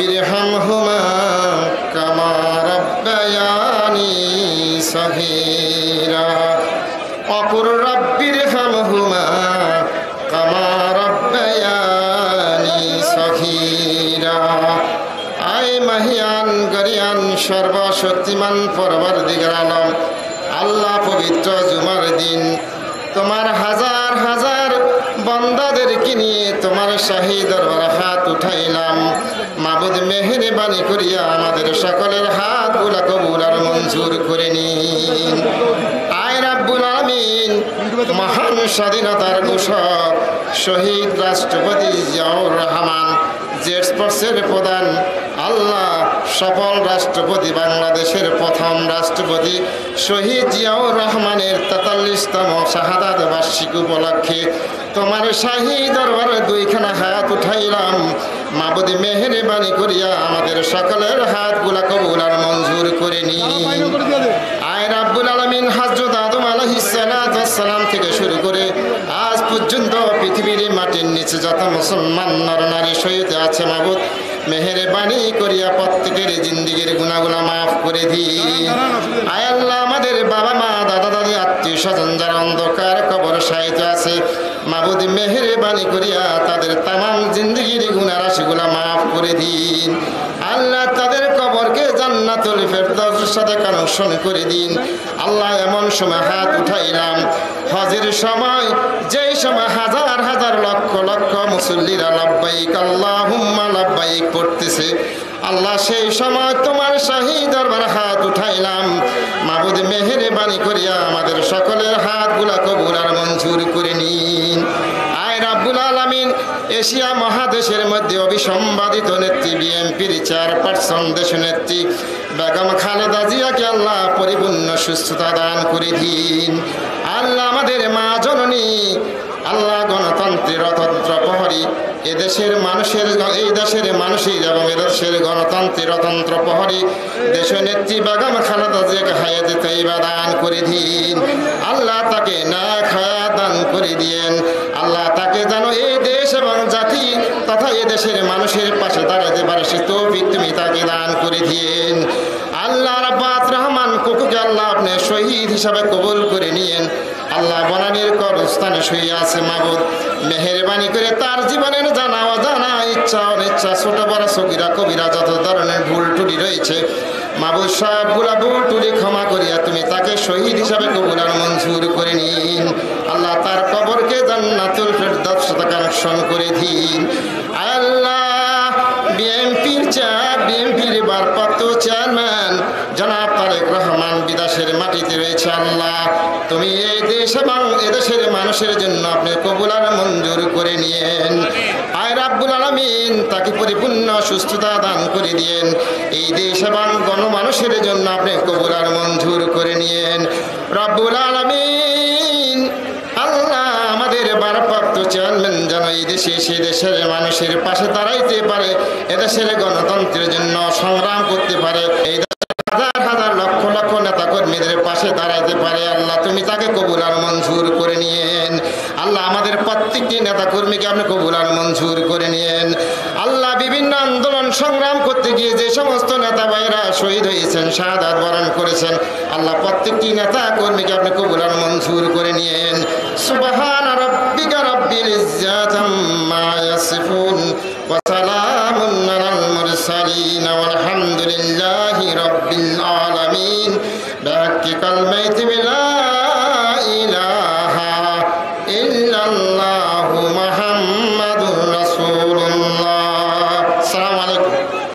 রব্বিরহামহুমা কামা রাব্বায়ানি সগীরা অকুর রব্বিরহামহুমা কামা রাব্বায়ানি সগীরা। আয় মহিয়ান গরিয়ান সর্বশক্তিমান পরবর্তীকার আলম আল্লাহ, পবিত্র জুমার দিন তোমার হাজার হাজার বান্দাদেরকে নিয়ে তোমার শাহী দরবার হাত উঠাইলাম। মাবুদ মেহেরবানি করিয়া আমাদের সকলের হাতগুলা কবুল আর মঞ্জুর করে নিন। আয় রাব্বুল আলামিন, মহান স্বাধীনতার ঘোষক শহীদ রাষ্ট্রপতি জিয়াউর রহমান, জেড স্পোর্টসের প্রধান আল্লাহ, সফল রাষ্ট্রপতি, বাংলাদেশের প্রথম রাষ্ট্রপতি শহীদ জিয়াউর রহমানের ৪৩তম শাহাদাত বার্ষিকী উপলক্ষে তোমার শাহী দরবারে দুইখানা হাত উঠাইলাম। মাবুদ মেহেরবানি করিয়া আমাদের সকলের হাতগুলা কবুল আর মঞ্জুর করে নিন। আয় রাব্বুল আলামিন, হযরত আদম আলাইহিস সালাম থেকে শুরু করে আজ পর্যন্ত পৃথিবীর মাটির নিচে যত মুসলমান নরনারী শহীদ আছে, মাবুদ মেহেরবানি করিয়া প্রত্যেকের জিন্দিগির গুনাহগুলো মাফ করে দিন। আয় আল্লাহ, আমাদের বাবা মা দাদা দাদি আত্মীয় স্বজন যারা অন্ধকার কবর শায়িত আছে, মাবুদ মেহেরবানি করিয়া তাদের তামাম জিন্দিগির গুনাহ রাশিগুলো মাফ করে দিন। আল্লাহ, তাদের কবরকে জান্নাতুল ফেরদাউসের সাথে কানেকশন করে দিন। আল্লাহ, এমন সময় হাত উঠাইলাম হজের সময়, যেই সময় হাজার হাজার লক্ষ লক্ষ মুসল্লিরা লাব্বাইক আল্লাহুম্মা লাব্বাইক পড়তেছে, আল্লাহ সেই সময় তোমার শাহী দরবার হাত উঠাইলাম। মাবুদ মেহেরবানি করিয়া আমাদের সকলের হাতগুলা কবুল আর মঞ্জুর করে নিন। আয় রাব্বুল আলামিন, এশিয়া মহাদেশের মধ্যে অবিসম্বাদিত নেত্রী বিএনপির চেয়ারপারসন দেশনেত্রী বেগম খালেদা জিয়াকে আল্লাহ পরিপূর্ণ সুস্থতা দান করে দিন। আল্লাহ, আমাদের মা জননী, আল্লাহ গণতন্ত্রের অতন্ত্র প্রহরী, এদেশের মানুষের, এই দেশের মানুষের এবং এদেশের গণতন্ত্রের অতন্ত্র প্রহরী দেশনেত্রী বেগম খালেদা জিয়াকে হায়াতে তাইয়্যিবা দান করে দিন। আল্লাহ, তাকে নেক হায়াত দান করে দিয়েন। আল্লাহ, তাকে যেন এই দেশ এবং জাতি তথা এদেশের মানুষের পাশে দাঁড়াতে পারে সে তৌফিক তুমি তাকে দান করে দিয়েন। আল্লাহ রাব্বাত রহমান কুকুকে আল্লাহ আপনি শহীদ হিসাবে কবুল করে নিয়েন। আল্লাহ, বনানীর কবরস্থানে শুয়ে আছে, মাবুদ মেহেরবানি করে তার জীবনের জানা অজানা, ইচ্ছা অনিচ্ছা, ছোট বড় সগীরা কবিরা যত ধরনের ভুল ত্রুটি রয়েছে, মাবুদ সবগুলা ভুল ত্রুটি ক্ষমা করিয়া তুমি তাকে শহীদ হিসাবে কবুল আর মঞ্জুর করে নিন। আল্লাহ, তার কবরকে জান্নাতুল ফেরদাউস সাথে কানেকশন করে দিন। আল্লাহ, বিএনপির ভারপ্রাপ্ত চেয়ারম্যান জনাব তারেক রহমান বিদেশের মাটিতে রয়েছে। আল্লাহ, তুমি এই দেশ এবং এদেশের মানুষের জন্য আপনি কবুল আর মঞ্জুর করে নিয়েন। আয় রাব্বুল আলামিন, তাকে পরিপূর্ণ সুস্থতা দান করে দিয়েন। এই দেশ এবং গণমানুষের জন্য আপনি কবুল আর মঞ্জুর করে নিয়েন রাব্বুল আলামিন। আল্লাহ, আমাদের ভারপ্রাপ্ত চেয়ারম্যান যেন এই দেশে সে দেশের মানুষের পাশে দাঁড়াইতে পারে, এদেশের গণতন্ত্রের জন্য সংগ্রাম করতে পারে, এই হাজার হাজার লক্ষ লক্ষ নেতা কর্মীদের পাশে দাঁড়াইতে পারে। আল্লাহ, তুমি তাকে কবুল আর মঞ্জুর করে নিয়েন। আল্লাহ, আমাদের প্রত্যেকটি নেতা কর্মীকে আপনি কবুল আর মঞ্জুর করে নিয়েন। আল্লাহ, বিভিন্ন আন্দোলন সংগ্রাম করতে গিয়ে যে সমস্ত নেতা ভাইরা শহীদ হয়েছেন, শাহাদাত বরণ করেছেন, আল্লাহ প্রত্যেকটি নেতা কর্মীকে আপনি কবুল আর মঞ্জুর করে নিয়েন। সুবহান রাব্বিকা রাব্বিল ইজ্জাতি আম্মা ইয়াসিফুন ওয়া সালামুন আলাল মুরসালিন ওয়ালহামদুলিল্লাহি রাব্বিল আলামিন। বিহাক্কি কালিমাতি লা